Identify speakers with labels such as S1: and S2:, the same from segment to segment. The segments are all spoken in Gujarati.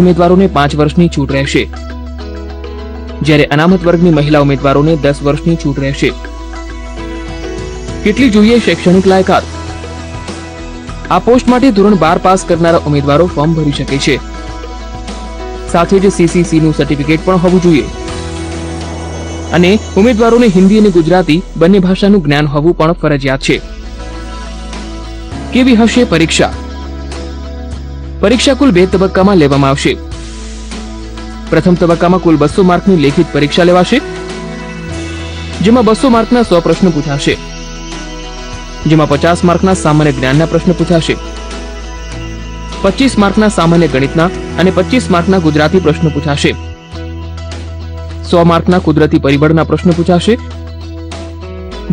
S1: ઉમેદવારોને 5 વર્ષની છૂટ રહેશે, જ્યારે અનામત વર્ગની મહિલા ઉમેદવારોને 10 વર્ષની છૂટ રહેશે. કેટલી જોઈએ શૈક્ષણિક લાયકાત? આ પોસ્ટ માટે ધોરણ 12 પાસ કરનારા ઉમેદવારો ફોર્મ ભરી શકે છે. સાથે જ CCC નું સર્ટિફિકેટ પણ હોવું જોઈએ અને ઉમેદવારોને હિન્દી અને ગુજરાતી બંને ભાષાનું જ્ઞાન હોવું પણ ફરજિયાત છે. કેવી હશે પરીક્ષા? પરીક્ષા કુલ 2 તબક્કામાં લેવામાં આવશે. પ્રથમ તબક્કામાં કુલ 200 માર્કની લેખિત પરીક્ષા લેવાશે, જેમાં 200 માર્કના 100 પ્રશ્નો પૂછાશે, જેમાં 50 માર્કના સામાન્ય જ્ઞાનના પ્રશ્નો પૂછાશે, 25 માર્કના સામાન્ય ગણિતના અને 25 માર્કના ગુજરાતી પ્રશ્નો પૂછાશે, 100 માર્કના કુદરતી પરિબળના પ્રશ્નો પૂછાશે,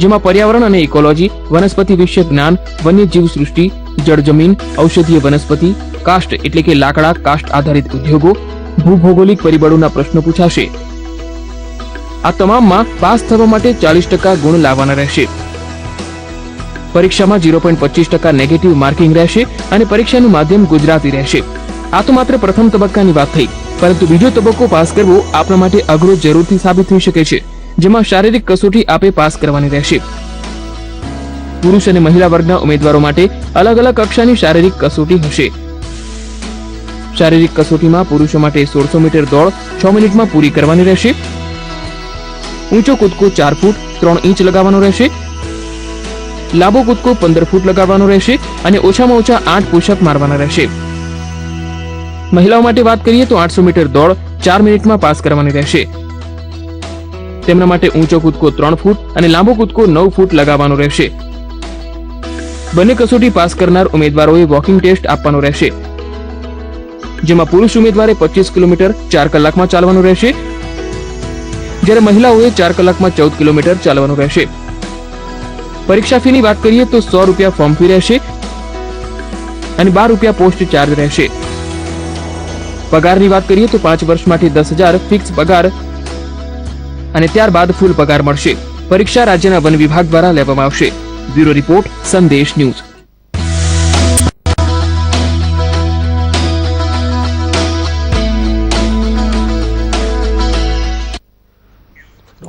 S1: જેમાં પર્યાવરણ અને ઇકોલોજી, વનસ્પતિ વિષયક જ્ઞાન, વન્યજીવ સૃષ્ટિ, જળ જમીન, ઔષધીય વનસ્પતિ, કાસ્ટ એટલે કે લાકડા કાસ્ટ આધારિત ઉદ્યોગો, ભૂભૌગોલિક પરિબળોના પ્રશ્નો પૂછાશે. આ તમામમાં પાસ થવા માટે 40% ગુણ લાવવાના રહેશે. પરીક્ષામાં 0.25% નેગેટિવ માર્કિંગ રહેશે અને પરીક્ષાનું માધ્યમ ગુજરાતી રહેશે. આ તો માત્ર પ્રથમ તબક્કાની વાત થઈ, પરંતુ બીજો તબક્કો પાસ કરવો આપણા માટે અઘરો જરૂરથી સાબિત થઈ શકે છે, જેમાં શારીરિક કસોટી આપે પાસ કરવાની રહેશે. પુરુષ અને મહિલા વર્ગના ઉમેદવારો માટે અલગ અલગ કક્ષાની શારીરિક કસોટી હશે. શારીરિક કસોટીમાં પુરુષો માટે 1600 મીટર દોડ 6 મિનિટમાં પૂરી કરવાની રહેશે. ઊંચો કૂદકો 4 ફૂટ 3 ઇંચ લગાવવાનો રહેશે. લાંબો કૂદકો 15 ફૂટ લગાવવાનો રહેશે અને ઓછામાં ઓછા 8 પુશઅપ મારવાના રહેશે. મહિલાઓ માટે વાત કરીએ તો 800 મીટર દોડ 4 મિનિટમાં પાસ કરવાની રહેશે. તેમના માટે ઊંચો કૂદકો 3 ફૂટ અને લાંબો કૂદકો 9 ફૂટ લગાવવાનો રહેશે. બંને કસોટી પાસ કરનાર ઉમેદવારોએ વોકિંગ ટેસ્ટ આપવાનો રહેશે, જેમાં પુરુષ ઉમેદવારે 25 કિલોમીટર 4 કલાકમાં ચાલવાનું રહેશે, જ્યારે મહિલાઓએ 4 કલાકમાં 14 કિલોમીટર ચાલવાનું રહેશે. પરીક્ષા ફીની વાત કરીએ તો 100 રૂપિયા ફોર્મ ફી રહેશે અને 12 રૂપિયા પોસ્ટ ચાર્જ રહેશે. પગારની વાત કરીએ તો 5 વર્ષ માટે 10,000 ફિક્સ પગાર અને ત્યારબાદ ફૂલ પગાર મળશે. પરીક્ષા રાજ્યના વન વિભાગ દ્વારા લેવામાં આવશે. બ્યુરો રિપોર્ટ, સંદેશ ન્યૂઝ.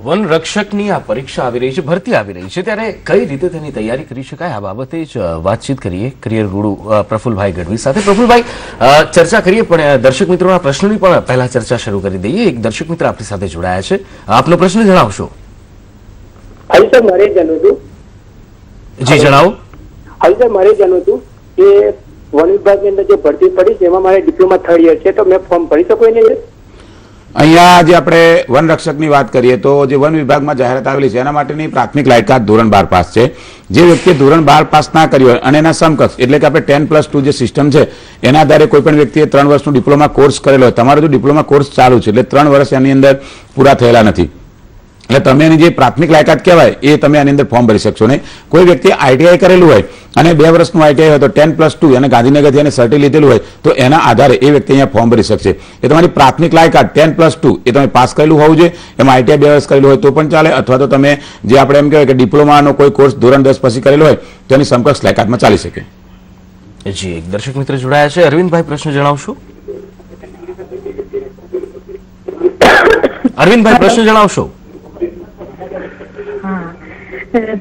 S2: વન રક્ષકની આ પરીક્ષા આવી રહી છે, ભરતી આવી રહી છે, ત્યારે કઈ રીતે તેની તૈયારી કરી શકાય, આ બાબતે જ વાતચીત કરીએ કરિયર ગુરુ પ્રફુલભાઈ ગઢવી સાથે. પ્રફુલભાઈ, ચર્ચા કરીએ, પણ દર્શક મિત્રોના પ્રશ્નોની પણ પહેલા ચર્ચા શરૂ કરી દઈએ. એક દર્શક મિત્ર આપણી સાથે જોડાયા છે, આપનો પ્રશ્ન જણાવશો?
S3: હાલ સર, મારે જાણવું હતું.
S2: જી જણાવો.
S3: હાલ સર, મારે જાણવું હતું કે વન વિભાગની અંદર જે ભરતી પડી છે એમાં મારે ડિપ્લોમા 3rd યર છે, તો મેં ફોર્મ ભરી શકું એને?
S4: અહીંયા જે આપણે વન રક્ષકની વાત કરીએ તો જે વન વિભાગમાં જાહેરાત આવેલી છે એના માટેની પ્રાથમિક લાયકાત ધોરણ 12 પાસ છે. જે વ્યક્તિએ ધોરણ 12 પાસ ના કર્યું હોય અને એના સમકક્ષ એટલે કે આપણે 10+2 જે સિસ્ટમ છે એના આધારે કોઈ પણ વ્યક્તિએ 3 વર્ષનો ડિપ્લોમા કોર્સ કરેલો હોય, તમારો જો ડિપ્લોમા કોર્સ ચાલુ છે એટલે 3 વર્ષ એની અંદર પૂરા થયેલા નથી, એટલે તમે એની જે પ્રાથમિક લાયકાત કહેવાય એ તમે આની અંદર ફોર્મ ભરી શકશો નહીં. કોઈ વ્યક્તિએ ITI કરેલું હોય અને 2 વર્ષનું ITI હોય તો 10+2 અને ગાંધીનગરથી એને સર્ટી લીધેલું હોય તો એના આધારે એ વ્યક્તિ અહીંયા ફોર્મ ભરી શકશે. એ તમારી પ્રાથમિક લાયકાત 10+2 એ તમે પાસ કરેલું હોવું જોઈએ. એમાં ITI 2 વર્ષ કરેલું હોય તો પણ ચાલે, અથવા તો તમે જે આપણે એમ કહેવાય કે ડિપ્લોમાનો કોઈ કોર્સ ધોરણ 10 પછી કરેલો હોય તો એની સમકક્ષ લાયકાતમાં ચાલી શકે.
S2: જી, એક દર્શક મિત્ર જોડાયા છે. અરવિંદભાઈ, પ્રશ્ન જણાવશો? અરવિંદભાઈ, પ્રશ્ન જણાવશો?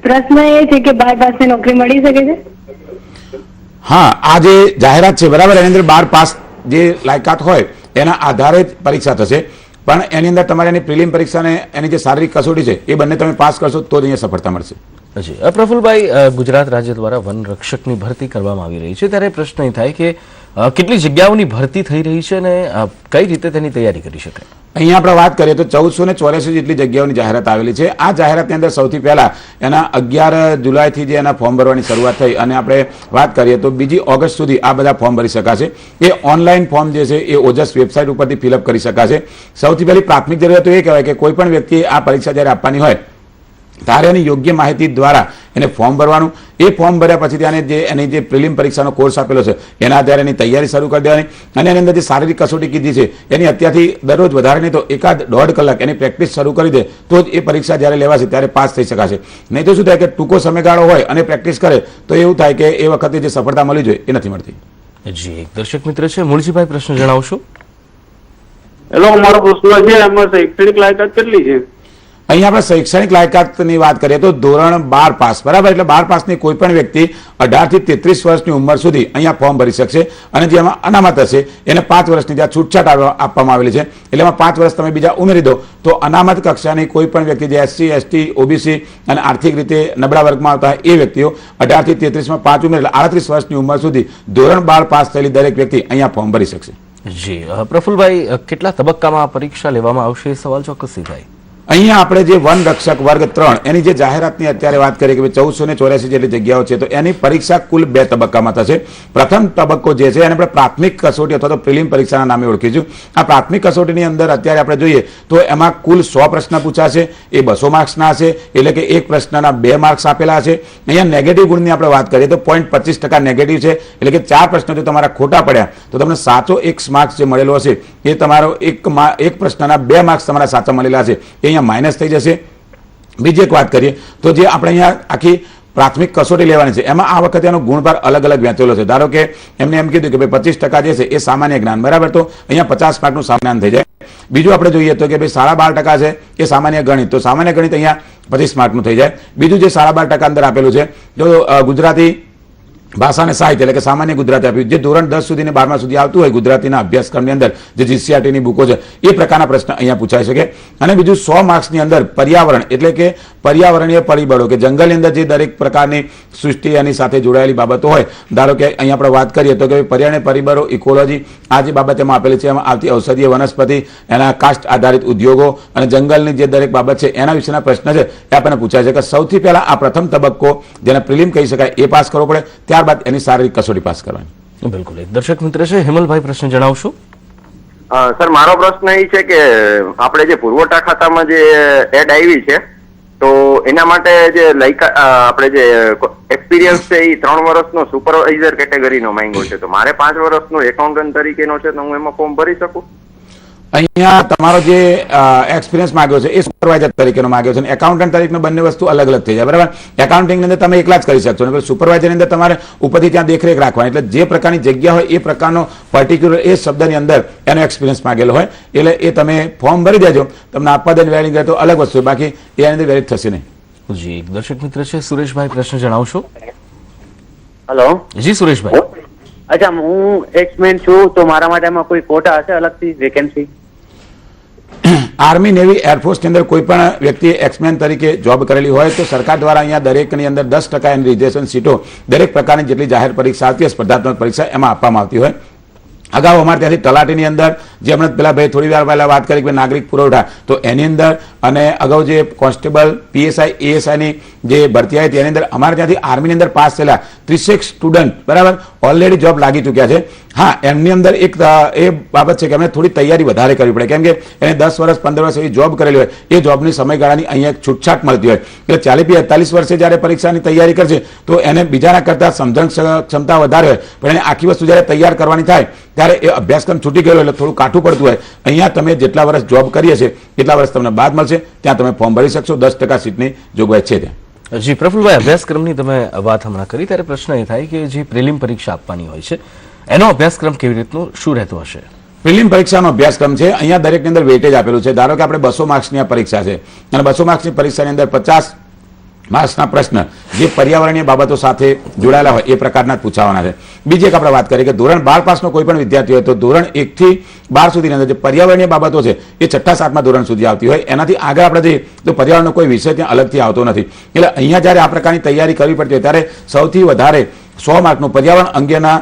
S5: પ્રશ્ન એ છે કે 12 પાસે નોકરી મળી શકે છે?
S4: હા, આ જે જાહેરાત છે બરાબર, એની અંદર 12 પાસ જે લાયકાત હોય એના આધારે જ પરીક્ષા થશે, પણ એની અંદર તમારે એની પ્રિલિમ પરીક્ષા અને એની જે શારીરિક કસોટી છે એ બંને તમે પાસ કરશો તો જ અહીંયા સફળતા મળશે.
S2: જી, પ્રફુલભાઈ, ગુજરાત રાજ્ય દ્વારા વન રક્ષકની ભરતી કરવામાં આવી રહી છે, ત્યારે પ્રશ્ન એ થાય કે કેટલી જગ્યાઓની ભરતી થઈ રહી છે અને કઈ રીતે તેની તૈયારી કરી શકાય?
S4: અહીંયા આપણે વાત કરીએ તો 1484 જેટલી જગ્યાઓની જાહેરાત આવેલી છે. આ જાહેરાતની અંદર સૌથી પહેલા એના 11 જુલાઈથી જે એના ફોર્મ ભરવાની શરૂઆત થઈ અને આપણે વાત કરીએ તો 2 ઓગસ્ટ સુધી આ બધા ફોર્મ ભરી શકાશે. એ ઓનલાઈન ફોર્મ જે છે એ ઓજસ વેબસાઇટ ઉપરથી ફિલઅપ કરી શકાશે. સૌથી પહેલી પ્રાથમિક જરૂરિયાત એ કહેવાય કે કોઈ પણ વ્યક્તિએ આ પરીક્ષા જ્યારે આપવાની હોય ત્યારે એની યોગ્ય માહિતી દ્વારા એને ફોર્મ ભરવાનું. એ ફોર્મ ભર્યા પછી ત્યાં જે એની જે પ્રિલિમ પરીક્ષાનો કોર્સ આપેલો છે એના આધારે એની તૈયારી શરૂ કરી દેવાની અને એની અંદર જે શારીરિક કસોટી કીધી છે એની અત્યારથી દરરોજ વધારે નહીં તો 1.5 કલાક એની પ્રેક્ટિસ શરૂ કરી દે તો જ એ પરીક્ષા જ્યારે લેવાશે ત્યારે પાસ થઈ શકાશે. નહીં તો શું થાય કે ટૂંકો સમયગાળો હોય અને પ્રેક્ટિસ કરે તો એવું થાય કે એ વખતે જે સફળતા મળી જોઈએ એ નથી મળતી.
S2: જી, એક દર્શક મિત્ર છે, મૂળજીભાઈ, પ્રશ્ન જણાવશો?
S6: એટલે મારો પ્રશ્ન છે એમાં શૈક્ષણિક લાયકાત કેટલી છે?
S4: અહીંયા આપણે શૈક્ષણિક લાયકાતની વાત કરીએ તો ધોરણ 12 પાસ, બરાબર, એટલે 12 પાસની કોઈ પણ વ્યક્તિ 18 થી 33 વર્ષની ઉંમર સુધી અહીંયા ફોર્મ ભરી શકશે અને જેમાં અનામત હશે એને 5 વર્ષની ત્યાં છૂટછાટ આપવામાં આવેલી છે, એટલે એમાં 5 વર્ષ તમે બીજા ઉમેરી દો તો અનામત કક્ષાની કોઈ પણ વ્યક્તિ જે SC, ST, OBC અને આર્થિક રીતે નબળા વર્ગમાં આવતા એ વ્યક્તિઓ 18 થી 33 માં 5 ઉમેર એટલે 38 વર્ષની ઉંમર સુધી ધોરણ 12 પાસ થયેલી દરેક વ્યક્તિ અહીંયા ફોર્મ ભરી શકશે.
S2: જી પ્રફુલભાઈ, કેટલા તબક્કામાં આ પરીક્ષા લેવામાં આવશે એ સવાલ ચોક્કસથી થાય.
S4: અહીંયા આપણે જે વન રક્ષક વર્ગ 3 એની જે જાહેરાતની અત્યારે વાત કરીએ કે 1484 જેટલી જગ્યાઓ છે તો એની પરીક્ષા કુલ 2 તબક્કામાં થશે. પ્રથમ તબક્કો જે છે એને આપણે પ્રાથમિક કસોટી અથવા તો પ્રિલિમ પરીક્ષાના નામે ઓળખીશું. આ પ્રાથમિક કસોટીની અંદર અત્યારે આપણે જોઈએ તો એમાં કુલ 100 પ્રશ્ન પૂછાશે, એ 200 માર્ક્સના હશે, એટલે કે એક પ્રશ્નના 2 માર્ક્સ આપેલા હશે. અહીંયા નેગેટિવ ગુણની આપણે વાત કરીએ તો 0.25% નેગેટિવ છે, એટલે કે 4 પ્રશ્નો જો તમારા ખોટા પડ્યા તો તમને સાચો X માર્ક્સ જે મળેલો હશે એ તમારો એક પ્રશ્નના 2 માર્ક્સ તમારા સાચા મળેલા છે અહીંયા માઇનસ થઈ જશે. બીજી એક વાત કરીએ તો જે આપણે અહીંયા આખી પ્રાથમિક કસોટી લેવાની છે એમાં આ વખતે એનો ગુણભાર અલગ અલગ વહેંચેલો છે. ધારો કે એમને એમ કીધું કે ભાઈ 25% જે છે એ સામાન્ય જ્ઞાન, બરાબર, તો અહીંયા 50 માર્કનું સામાન્ય જ્ઞાન થઈ જાય. બીજું આપણે જોઈએ તો કે ભાઈ 12.5% છે એ સામાન્ય ગણિત, તો સામાન્ય ગણિત અહીંયા 25 માર્કનું થઈ જાય. બીજું જે 12.5% અંદર આપેલું છે તો ગુજરાતી ભાષા અને સાહિત્ય એટલે કે સામાન્ય ગુજરાતી આપ્યું, જે ધોરણ 10 સુધી ને 12 સુધી આવતું હોય ગુજરાતીના અભ્યાસક્રમની અંદર જે GCRT ની બુકો છે એ પ્રકારના પ્રશ્ન અહીંયા પૂછાઈ શકે. અને બીજું 100 માર્ક્સની અંદર પર્યાવરણ એટલે કે પર્યાવરણીય પરિબળો કે જંગલની અંદર જે દરેક પ્રકારની સૃષ્ટિ એની સાથે જોડાયેલી બાબતો હોય, ધારો કે અહીંયા આપણે વાત કરીએ તો કે પર્યાવરણીય પરિબળો, ઇકોલોજી, આ જે બાબત એમાં આપેલી છે એમાં આવતી ઔષધીય વનસ્પતિ, એના કાસ્ટ આધારિત ઉદ્યોગો અને જંગલની જે દરેક બાબત છે એના વિશેના પ્રશ્ન છે એ આપણને પૂછાય છે કે સૌથી પહેલા આ પ્રથમ તબક્કો જેને પ્રિલિમ કહી શકાય એ પાસ કરવો પડે, ત્યારબાદ એની શારીરિક કસોટી પાસ કરવાની.
S2: બિલકુલ. એક દર્શક મિત્ર છે હેમલભાઈ, પ્રશ્ન જણાવશો.
S7: સર, મારો પ્રશ્ન એ છે કે આપણે જે પુરવઠા ખાતામાં જે એડ આવી છે તો એના માટે જે આપણે જે એક્સપિરિયન્સ છે એ 3 વર્ષનો સુપરવાઇઝર કેટેગરીનો માંગ્યો છે, તો મારે 5 વર્ષનો એકાઉન્ટન્ટ તરીકેનો છે તો હું એમાં ફોર્મ ભરી શકું?
S4: અહીંયા તમારો જે એક્સપિરિયન્સ માંગ્યો છે એ સુપરવાઇઝર તરીકેનો માંગ્યો છે અને એકાઉન્ટન્ટ તરીકેનો બંને વસ્તુ અલગ અલગ થઈ જાય, બરાબર. એકાઉન્ટિંગની અંદર તમે એકલા જ કરી શકશો અને સુપરવાઇઝરની અંદર તમારે ઉપરથી ત્યાં દેખરેખ રાખવાની, એટલે જે પ્રકારની જગ્યા હોય એ પ્રકારનો પર્ટિક્યુલર એ શબ્દની અંદર એનો એક્સપિરિયન્સ માંગેલો હોય એટલે એ તમે ફોર્મ ભરી દેજો. તમને આપવા દે વેલિંગ તો અલગ વસ્તુ, બાકી એની અંદર વેલિડ થશે નહીં.
S2: જી એક દર્શક મિત્ર છે સુરેશભાઈ, પ્રશ્ન જણાવશો.
S8: હેલો.
S2: જી સુરેશભાઈ.
S8: અચ્છા, હું એક્સમેન છું તો મારા માટે એમાં કોઈ કોટા હશે અલગથી વેકેન્સી?
S4: આર્મી, નેવી, એરફોર્સની અંદર કોઈ પણ વ્યક્તિ એક્સમેન તરીકે જોબ કરેલી હોય તો સરકાર દ્વારા અહીંયા દરેકની અંદર 10% એની રિઝર્વેશન સીટો દરેક પ્રકારની જેટલી જાહેર પરીક્ષા આવતી હોય, સ્પર્ધાત્મક પરીક્ષા એમાં આપવામાં આવતી હોય. અગાઉ અમારે ત્યાંથી તલાટીની અંદર જે હમણાં પેલા ભાઈ થોડી વાર પહેલા વાત કરી કે નાગરિક પુરવઠા, તો એની અંદર અને અગાઉ જે કોન્સ્ટેબલ, PSI, ASI ની જે ભરતી આવી તેની અંદર અમારે ત્યાંથી આર્મીની અંદર પાસ થયેલા 30 સ્ટુડન્ટ, બરાબર, ઓલરેડી જોબ લાગી ચૂક્યા છે. હા, એમની અંદર એક એ બાબત છે કે એમને થોડી તૈયારી વધારે કરવી પડે, કેમ કે એને 10 વર્ષ 15 વર્ષ એવી જોબ કરેલી હોય, એ જોબની સમયગાળાની અહીંયા એક છૂટછાટ મળતી હોય, એટલે 40-45 વર્ષે જ્યારે પરીક્ષાની તૈયારી કરશે તો એને બીજાના કરતાં સમજણ ક્ષમતા વધારે હોય, પણ એને આખી વસ્તુ જ્યારે તૈયાર કરવાની થાય ત્યારે એ અભ્યાસક્રમ છૂટી ગયેલો એટલે થોડું કાઠું પડતું હોય. અહીંયા તમે જેટલા વર્ષ જોબ કરી હશે એટલા વર્ષ તમને બાદ મળશે, ત્યાં તમે ફોર્મ ભરી શકશો. 10% સીટની જોગવાઈ છે ત્યાં.
S2: જી પ્રફુલભાઈ, અભ્યાસક્રમની તમે વાત હમણાં કરી ત્યારે પ્રશ્ન એ થાય કે જે પ્રિલિમ પરીક્ષા આપવાની હોય છે એનો અભ્યાસક્રમ કેવી રીતનું શું રહેતું હશે?
S4: પ્રિલિમ પરીક્ષાનો અભ્યાસક્રમ છે, અહીંયા દરેકની અંદર વેટેજ આપેલું છે. ધારો કે આપણે 200 માર્ક્સની આ પરીક્ષા છે અને 200 માર્ક્સની પરીક્ષાની અંદર 50 માર્ક્સના પ્રશ્ન જે પર્યાવરણીય બાબતો સાથે જોડાયેલા હોય એ પ્રકારના પૂછાવાના છે. બીજી એક આપણે વાત કરીએ કે ધોરણ 12 પાસનો કોઈ પણ વિદ્યાર્થી હોય તો ધોરણ 1 થી 12 સુધીની અંદર જે પર્યાવરણીય બાબતો છે એ 6ઠા 7મા ધોરણ સુધી આવતી હોય, એનાથી આગળ આપણે જઈએ તો પર્યાવરણનો કોઈ વિષય ત્યાં અલગથી આવતો નથી. એટલે અહીંયા જ્યારે આ પ્રકારની તૈયારી કરવી પડતી હોય ત્યારે સૌથી વધારે 100 માર્કનું પર્યાવરણ અંગેના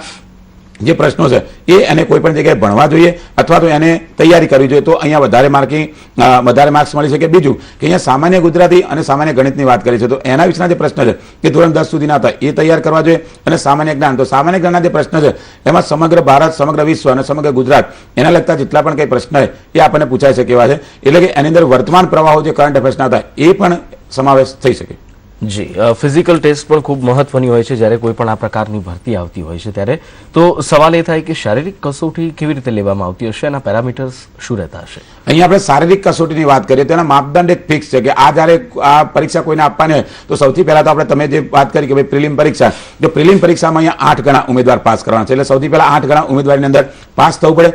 S4: જે પ્રશ્નો છે એ એને કોઈ પણ જગ્યાએ ભણવા જોઈએ અથવા તો એને તૈયારી કરવી જોઈએ, તો અહીંયા વધારે માર્ક્સ મળી શકે. બીજું કે અહીંયા સામાન્ય ગુજરાતી અને સામાન્ય ગણિતની વાત કરી છે તો એના વિશેના જે પ્રશ્ન છે કે ધોરણ 10 સુધીના હતા એ તૈયાર કરવા જોઈએ. અને સામાન્ય જ્ઞાન, તો સામાન્ય જ્ઞાનના જે પ્રશ્ન છે એમાં સમગ્ર ભારત, સમગ્ર વિશ્વ અને સમગ્ર ગુજરાત એના લગતા જેટલા પણ કંઈ પ્રશ્ન છે એ આપણને પૂછાઈ શકે એવા છે, એટલે કે એની અંદર વર્તમાન પ્રવાહો જે કરંટ અફેર્સના હતા એ પણ સમાવેશ થઈ શકે.
S2: જી ફિઝિકલ ટેસ્ટ પણ ખૂબ મહત્વની હોય છે જ્યારે કોઈ પણ આ પ્રકારની ભરતી આવતી હોય છે ત્યારે. તો સવાલ એ થાય કે શારીરિક કસોટી કેવી રીતે લેવામાં આવતી હશે, એના પેરામીટર્સ શું રહેતા હશે?
S4: અહીંયા આપણે શારીરિક કસોટીની વાત કરીએ તો એના માપદંડ એક ફિક્સ છે કે આ જ્યારે આ પરીક્ષા કોઈને આપવાની હોય તો સૌથી પહેલા તો આપણે તમે જે વાત કરી કે ભાઈ પ્રિલિમ પરીક્ષા, જો પ્રિલિમ પરીક્ષામાં અહીંયા 8 ગણા ઉમેદવાર પાસ કરવાના છે, એટલે સૌથી પહેલા 8 ગણા ઉમેદવારની અંદર પાસ થવું પડે.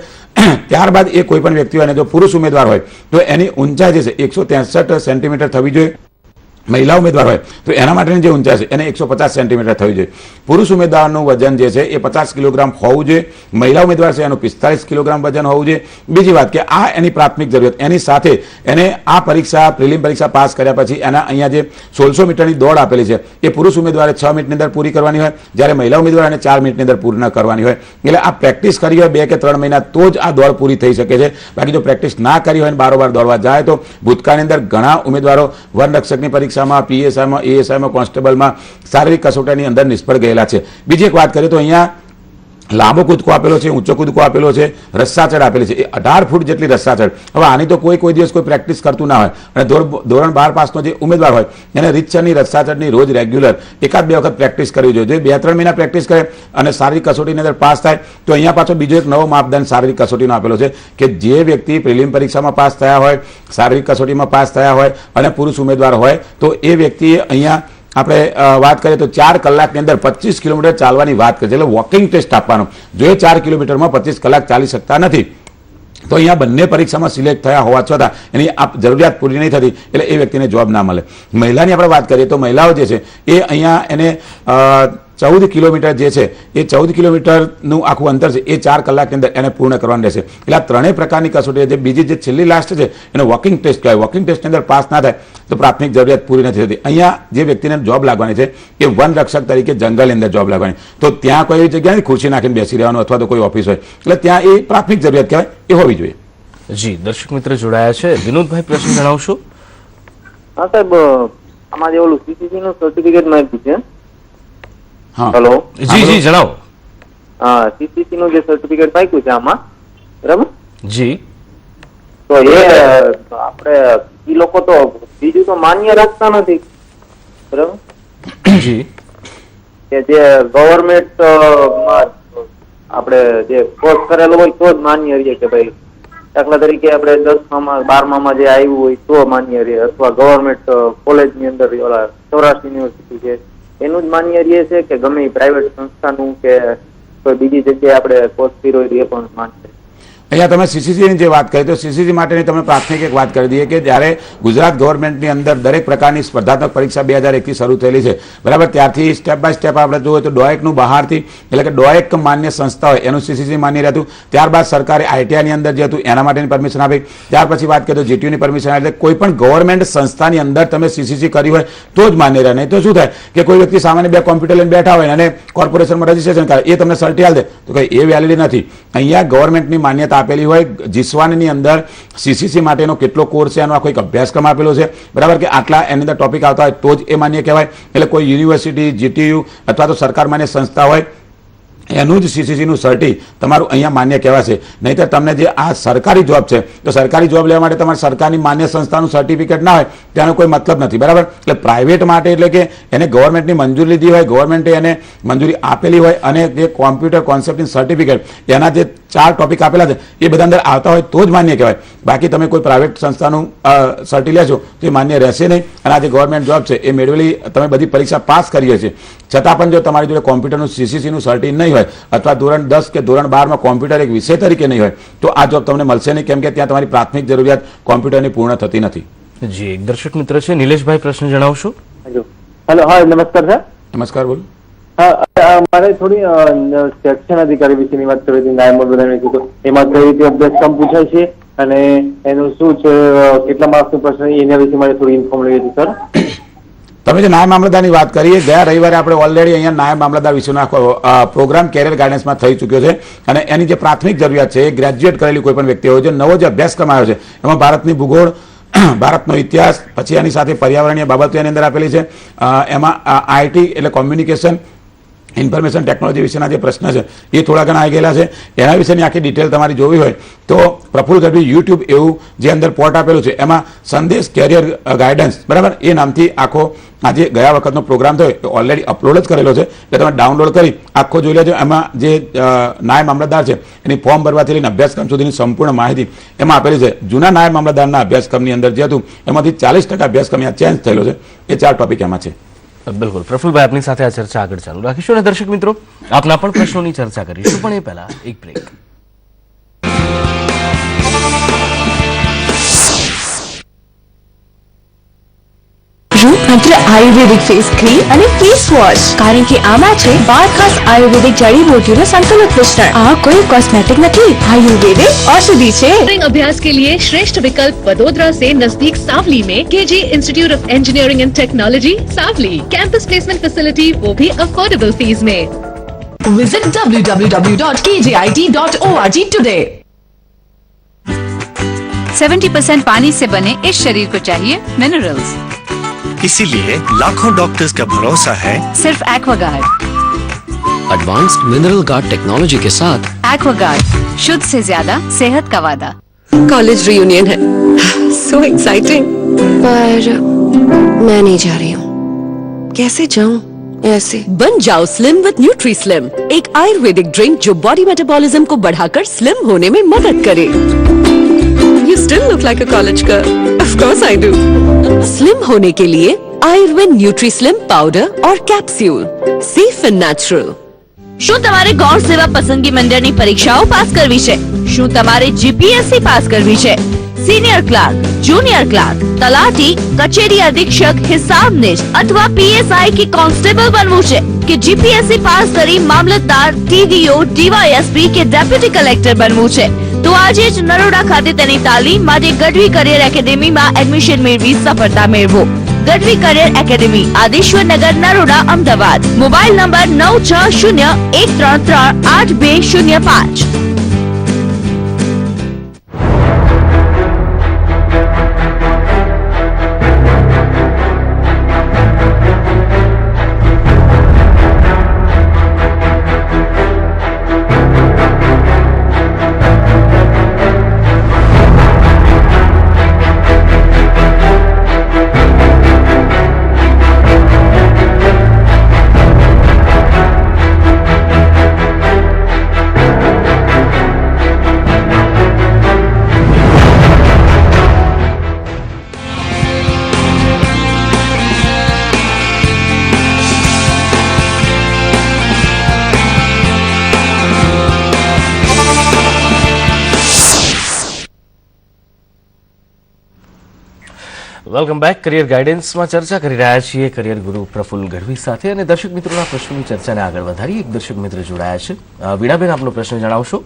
S4: ત્યારબાદ એ કોઈ પણ વ્યક્તિ હોય અને જો પુરુષ ઉમેદવાર હોય તો એની ઊંચાઈ જે છે 163 સેન્ટીમીટર થવી જોઈએ. મહિલા ઉમેદવાર હોય તો એના માટેની જે ઊંચાઈ છે એને 150 સેન્ટીમીટર થવી જોઈએ. પુરુષ ઉમેદવારનું વજન જે છે એ 50 કિલોગ્રામ હોવું જોઈએ. મહિલા ઉમેદવાર છે એનું 45 કિલોગ્રામ વજન હોવું જોઈએ. બીજી વાત કે આ એની પ્રાથમિક જરૂરિયાત, એની સાથે એને આ પરીક્ષા પ્રિલિમ પરીક્ષા પાસ કર્યા પછી એના અહીંયા જે 1600 મીટરની દોડ આપેલી છે એ પુરુષ ઉમેદવારે 6 મિનિટની અંદર પૂરી કરવાની હોય, જ્યારે મહિલા ઉમેદવારને 4 મિનિટની અંદર પૂર્ણ કરવાની હોય. એટલે આ પ્રેક્ટિસ કરી હોય 2 કે 3 મહિના તો જ આ દોડ પૂરી થઈ શકે છે. બાકી જો પ્રેક્ટિસ ના કરી હોય અને બારોબાર દોડવા જાય તો ભૂતકાળની અંદર ઘણા ઉમેદવારો વનરક્ષકની પરીક્ષા પીએસઆઈમાં, એએસઆઈમાં, કોન્સ્ટેબલમાં શારીરિક કસોટીની અંદર નિષ્ફળ ગયેલા છે. બીજી એક વાત કરીએ તો અહીંયા લાંબો કૂદકો આપેલો છે, ઊંચો કૂદકો આપેલો છે, રસ્સાચડ આપેલી છે, એ 18 ફૂટ જેટલી રસ્સાચડ. હવે આની તો કોઈ દિવસ કોઈ પ્રેક્ટિસ કરતું ના હોય અને ધોરણ 12 પાસનો જે ઉમેદવાર હોય એને રીતસરની રસ્સાચડની રોજ રેગ્યુલર 1-2 વખત પ્રેક્ટિસ કરવી જોઈએ. જો 2-3 મહિના પ્રેક્ટિસ કરે અને શારીરિક કસોટીની અંદર પાસ થાય તો અહીંયા પાછો બીજો એક નવો માપદંડ શારીરિક કસોટીનો આપેલો છે કે જે વ્યક્તિ પ્રિલિમ પરીક્ષામાં પાસ થયા હોય, શારીરિક કસોટીમાં પાસ થયા હોય અને પુરુષ ઉમેદવાર હોય તો એ વ્યક્તિએ અહીંયા આપણે વાત કરીએ તો 4 કલાકની અંદર 25 કિલોમીટર ચાલવાની વાત કરીએ, એટલે વોકિંગ ટેસ્ટ આપવાનો. જો એ 4 કિલોમીટરમાં 25 કલાક ચાલી શકતા નથી તો અહીંયા બંને પરીક્ષામાં સિલેક્ટ થયા હોવા છતાં એની જરૂરિયાત પૂરી નહીં થતી એટલે એ વ્યક્તિને જોબ ના મળે. મહિલાની આપણે વાત કરીએ તો મહિલાઓ જે છે એ અહીંયા એને 14 કિલોમીટર જે છે એ 14 કિલોમીટરનું આખું અંતર છે એ 4 કલાકની અંદર એને પૂર્ણ કરવાનું રહેશે. એટલે આ ત્રણેય પ્રકારની કસોટી જે બીજી જે છેલ્લી લાસ્ટ છે એને વોકિંગ ટેસ્ટ કહેવાય. વોકિંગ ટેસ્ટની અંદર પાસ ના થાય તો પ્રાથમિક જરૂરિયાત પૂરી નથી થતી. અહીંયા જે વ્યક્તિને જોબ લાગવાની છે એ વન રક્ષક તરીકે જંગલની અંદર જોબ લાગવાની, તો ત્યાં કોઈ એવી જગ્યા નહીં ખુરશી નાખીને બેસી રહેવાનું અથવા તો કોઈ ઓફિસ હોય, એટલે ત્યાં એ પ્રાથમિક જરૂરિયાત કહેવાય એ હોવી જોઈએ.
S2: જી દર્શક મિત્ર જોડાયા છે. વિનોદભાઈ પ્રશ્ન જણાવશો?
S8: હા સાહેબ, આમાં જે ઓલું સીસીસી નું સર્ટિફિકેટ માંગ્યું છે.
S4: હા
S8: હેલો,
S2: જી જણાવો.
S8: હા, સીસીસી નું જે સર્ટિફિકેટ માંગ્યું છે આમાં, બરાબર?
S2: જી
S8: તો એ આપણે ઈ લોકો તો બીજું તો માન્ય રાખતા નથી, બરાબર?
S2: જી
S8: કે જે ગવર્મેન્ટ આપણે જે કોર્સ કરેલો હોય તો જ માન્ય રહીએ કે ભાઈ દાખલા તરીકે આપણે 10માં 12માં જે આવ્યું હોય તો માન્ય રહે, અથવા ગવર્મેન્ટ કોલેજની અંદર ઓલા સૌરાષ્ટ્ર યુનિવર્સિટી છે એનું જ માન્ય રહે છે કે ગમે પ્રાઇવેટ સંસ્થાનું કે કોઈ બીજી જગ્યાએ આપણે કોર્સ કર્યો હોય એ પણ માન્ય રહે?
S4: અહીંયા તમે સીસીસીની જે વાત કરી તો સીસીસી માટેની તમે પ્રાથમિક એક વાત કરી દઈએ કે જ્યારે ગુજરાત ગવર્મેન્ટની અંદર દરેક પ્રકારની સ્પર્ધાત્મક પરીક્ષા 2001થી શરૂ થયેલી છે, બરાબર, ત્યારથી સ્ટેપ બાય સ્ટેપ આપણે જોઈએ તો ડોએકનું બહારથી એટલે કે ડોએક માન્ય સંસ્થા હોય એનું સીસીસી માન્ય રહેતું. ત્યારબાદ સરકારે આઈટીઆઈની અંદર જે હતું એના માટેની પરમિશન આપી. ત્યાર પછી વાત કરીએ તો જીટીયુની પરમિશન, એટલે કોઈ પણ ગવર્મેન્ટ સંસ્થાની અંદર તમે સીસીસી કરી હોય તો જ માન્ય રહે. નહીં તો શું થાય કે કોઈ વ્યક્તિ સામાન્ય 2 કોમ્પ્યુટર લઈને બેઠા હોય અને કોર્પોરેશનમાં રજીસ્ટ્રેશન કરે એ તમને સર્ટી આલ દે તો કઈ એ વેલિડ નથી. અહીંયા ગવર્મેન્ટની માન્યતા આપેલી હોય. જીસ્વાનની અંદર સીસીસી માટેનો કેટલો કોર્સ છે એનો આખો એક અભ્યાસક્રમ આપેલો છે, બરાબર, કે આટલા એની અંદર ટોપિક આવતા હોય તો જ એ માન્ય કહેવાય. એટલે કોઈ યુનિવર્સિટી, જીટીયુ અથવા તો સરકાર માન્ય સંસ્થા હોય એનું જ સીસીસીનું સર્ટી તમારું અહીંયા માન્ય કહેવાશે. નહીંતર તમને જે આ સરકારી જોબ છે તો સરકારી જોબ લેવા માટે તમારે સરકારની માન્ય સંસ્થાનું સર્ટિફિકેટ ના હોય તેનો કોઈ મતલબ નથી, બરાબર. એટલે પ્રાઇવેટ માટે એટલે કે એને ગવર્મેન્ટની મંજૂરી લીધી હોય, ગવર્મેન્ટે એને મંજૂરી આપેલી હોય અને જે કોમ્પ્યુટર કોન્સેપ્ટની સર્ટિફિકેટ એના જે 4 ટોપિક આપેલા છે એ બધા અંદર આવતા હોય તો જ માન્ય કહેવાય. બાકી તમે કોઈ પ્રાઇવેટ સંસ્થાનું સર્ટી લેશો તો એ માન્ય રહેશે નહીં. અને આ જે ગવર્મેન્ટ જોબ છે એ મેળવેલી તમે બધી પરીક્ષા પાસ કરી છે છતાં પણ જો તમારી જોડે કોમ્પ્યુટરનું સીસીસીનું સર્ટી નહીં હોય અથવા ધોરણ 10 કે ધોરણ 12માં કોમ્પ્યુટર એક વિષય તરીકે નહીં હોય તો આ જોબ તમને મળશે નહીં, કેમ કે ત્યાં તમારી પ્રાથમિક જરૂરિયાત કોમ્પ્યુટરની પૂર્ણ થતી નથી.
S2: જી એક દર્શક મિત્ર છે નિલેશભાઈ પ્રશ્ન જણાવશો?
S8: હેલો, હા નમસ્કાર સર.
S4: નમસ્કાર, બોલો.
S8: હા, મારે થોડી શિક્ષણ અધિકારી વિશેની વાત કરવી હતી. નાયબ મામલતદારને કીધું એમાં કઈ રીતે અભ્યાસક્રમ પૂછાય છે અને એનું શું છે, કેટલા માર્ક્સનું પ્રશ્ન, એના વિશે મારે થોડી ઇન્ફોર્મ લેવી હતી સર.
S4: તમે જે નાયબ મામલતદારની વાત કરીએ, ગયા રવિવારે આપણે ઓલરેડી અહીંયા નાયબ મામલતદાર વિશેનો આખો પ્રોગ્રામ કેરિયર ગાઈડન્સમાં થઈ ચૂક્યો છે અને એની જે પ્રાથમિક જરૂરિયાત છે એ ગ્રેજ્યુએટ કરેલી કોઈ પણ વ્યક્તિ હોય છે. નવો જે અભ્યાસક્રમ આવ્યો છે એમાં ભારતની ભૂગોળ, ભારતનો ઇતિહાસ, પછી એની સાથે પર્યાવરણીય બાબતો એની અંદર આપેલી છે. એમાં આઈટી એટલે કોમ્યુનિકેશન, ઇન્ફોર્મેશન ટેકનોલોજી વિશેના જે પ્રશ્ન છે એ થોડા ઘણા આવી ગયેલા છે. એના વિશેની આખી ડિટેલ તમારી જોવી હોય તો પ્રફુલ્લ ગઢવી યુટ્યુબ એવું જે અંદર પોર્ટ આપેલું છે એમાં સંદેશ કેરિયર ગાઈડન્સ બરાબર એ નામથી આખો આજે ગયા વખતનો પ્રોગ્રામ થયો એ ઓલરેડી અપલોડ જ કરેલો છે એટલે તમે ડાઉનલોડ કરી આખો જોઈ લેજો. એમાં જે નાયબ મામલતદાર છે એની ફોર્મ ભરવાથી લઈને અભ્યાસક્રમ સુધીની સંપૂર્ણ માહિતી એમાં આપેલી છે. જૂના નાયબ મામલતદારના અભ્યાસક્રમની અંદર જે હતું એમાંથી 40% અભ્યાસક્રમ અહીંયા ચેન્જ થયેલો છે. એ 4 ટોપિક એમાં છે.
S2: બિલકુલ પ્રફુલભાઈ, આપની સાથે આ ચર્ચા આગળ ચાલુ રાખીશું અને દર્શક મિત્રો આપના પણ પ્રશ્નોની ચર્ચા કરીશું, પણ એ પહેલા એક બ્રેક.
S9: માત્ર આયુર્વેદિક ફેસ ક્રીમ અને ફેસ વોશ, કારણ કે આમાં છે 12 ખાસ આયુર્વેદિક જડીબूटियों संतुलित मिश्रण. આ કોઈ कॉस्मेटिक नहीं, आयुर्वेदिक औषधि છે.
S10: अभ्यास के लिए श्रेष्ठ विकल्प वडोदरा से नजदीक सावली में KG institute of engineering and technology Savli. Campus placement facility वो भी अफोर्डेबल फीस में. Visit www.kjit.org today.
S11: 70% पानी से बने इस शरीर को चाहिए मिनरल्स,
S12: इसीलिए लाखों डॉक्टर्स का भरोसा है
S11: सिर्फ Aquaguard.
S13: Advanced mineral guard technology के साथ
S11: एक्वागार्ड, शुद्ध से ज्यादा सेहत का वादा.
S9: कॉलेज रियूनियन है, सो एक्साइटिंग. पर मैं नहीं जा रही हूँ. कैसे जाऊँ? ऐसे बन जाओ स्लिम विद न्यूट्री स्लिम, एक आयुर्वेदिक ड्रिंक जो बॉडी मेटाबॉलिज्म को बढ़ाकर स्लिम होने में मदद करे. You still look like a college girl. Of course I do. Slim होने के लिए आयुर्वेद न्यूट्री स्लिम पाउडर और कैप्सूल, सेफ एंड नेचुरल.
S10: શું તમારે ગૌણ સેવા પસંદગી મંડળની પરીક્ષાઓ પાસ કરવી છે? શું તમારે જીપીએસસી પાસ કરવી છે? સિનિયર ક્લાર્ક, જુનિયર ક્લાર્ક, તલાટી, કચેરી અધિક્ષક, હિસાબનીશ અથવા પીએસઆઈ કે કોન્સ્ટેબલ બનવું છે કે જીપીએસસી પાસ કરી મામલતદાર, ટીડીઓ, ડીવાયએસપી કે ડેપ્યુટી કલેક્ટર બનવું છે? તો આજે જ નરોડા ખાતે તેની તાલીમ માટે ગઢવી કરિયર એકેડેમીમાં એડમિશન મેળવી સફળતા મેળવો. Gadhvi career academy, Adeshwar Nagar, Naroda, Ahmedabad. Mobile number 9601338205.
S2: Welcome back. Career ગાઈડન્સમાં ચર્ચા કરી રહ્યા છીએ કરિયર ગુરુ પ્રફુલ્લ ગઢવી સાથે અને દર્શક મિત્રોના પ્રશ્નોની ચર્ચાને આગળ વધારી. એક દર્શક મિત્ર જોડાયા છે. વીણાબેન, આપનો પ્રશ્ન જણાવશો?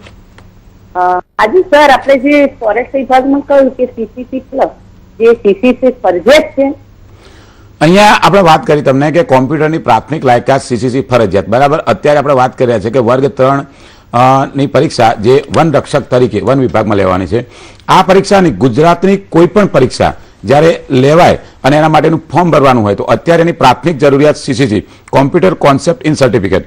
S5: આજે સર આપણે જે ફોરેસ્ટ વિભાગમાં કહ્યું કે સીસીસી પ્લસ જે સીસીસી ફરજિયાત છે.
S4: અહીંયા આપણે વાત કરી તમને કે કોમ્પ્યુટરની પ્રાથમિક લાયકાત સીસીસી ફરજિયાત બરાબર. અત્યારે આપણે વાત કરી રહ્યા છે કે વર્ગ 3 ની પરીક્ષા જે વન રક્ષક તરીકે વન વિભાગમાં લેવાની છે. આ પરીક્ષાની ગુજરાતની કોઈ પણ પરીક્ષા જ્યારે લેવાય અને એના માટેનું ફોર્મ ભરવાનું હોય તો અત્યારે એની પ્રાથમિક જરૂરિયાત CCC computer concept in certificate.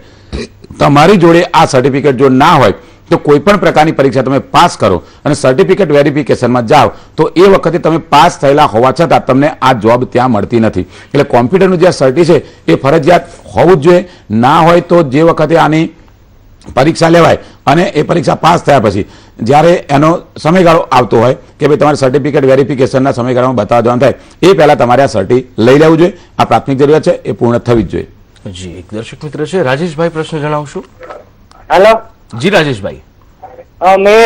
S4: તમારી જોડે આ સર્ટિફિકેટ જો ના હોય તો કોઈ પણ પ્રકારની પરીક્ષા તમે પાસ કરો અને સર્ટિફિકેટ વેરિફિકેશનમાં જાઓ તો એ વખતે તમે પાસ થયેલા હોવા છતાં તમને આ જોબ ત્યાં મળતી નથી. એટલે કોમ્પ્યુટરનું જે સર્ટી છે એ ફરજિયાત હોવું જ જોઈએ. ના હોય તો જે વખતે આની પરીક્ષા લેવાય અને એ પરીક્ષા પાસ થયા પછી જ્યારે એનો સમયગાળો આવતો હોય કે ભાઈ તમારે સર્ટિફિકેટ વેરિફિકેશનના સમયગાળામાં બતાવવા જવાનું થાય એ પહેલા તમારે આ સર્ટી લઈ લેવું જોઈએ. આ પ્રાથમિક જરૂરિયાત છે, એ પૂર્ણ થવી જ જોઈએ.
S2: જી, એક દર્શક મિત્ર છે. રાજેશભાઈ, પ્રશ્ન જણાવશો?
S8: હેલો
S2: જી રાજેશભાઈ.
S8: મેં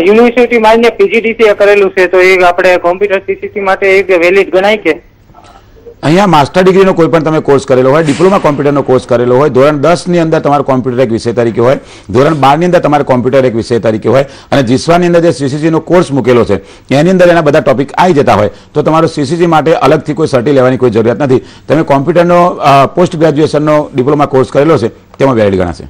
S8: યુનિવર્સિટી માં પીજીડીસીએ કરેલું છે તો એ આપણે કોમ્પ્યુટર સીસીસી માટે એક વેલિડ ગણાય કે?
S4: અહીંયા માસ્ટર ડિગ્રીનો કોઈ પણ તમે કોર્સ કરેલો હોય, ડિપ્લોમા કોમ્પ્યુટરનો કોર્સ કરેલો હોય, ધોરણ 10 ની અંદર તમારો કોમ્પ્યુટર એક વિષય તરીકે હોય, ધોરણ 12 ની અંદર તમારે કોમ્પ્યુટર એક વિષય તરીકે હોય અને જીસ્વાની અંદર જે સીસીસી નો કોર્સ મૂકેલો છે એની અંદર એના બધા ટોપિક આવી જતા હોય તો તમારો સીસીસી માટે અલગથી કોઈ સર્ટી લેવાની કોઈ જરૂરિયાત નથી. તમે કોમ્પ્યુટરનો પોસ્ટ ગ્રેજ્યુએશનનો ડિપ્લોમા કોર્સ કરેલો છે તેમાં વેલિડ ગણાશે.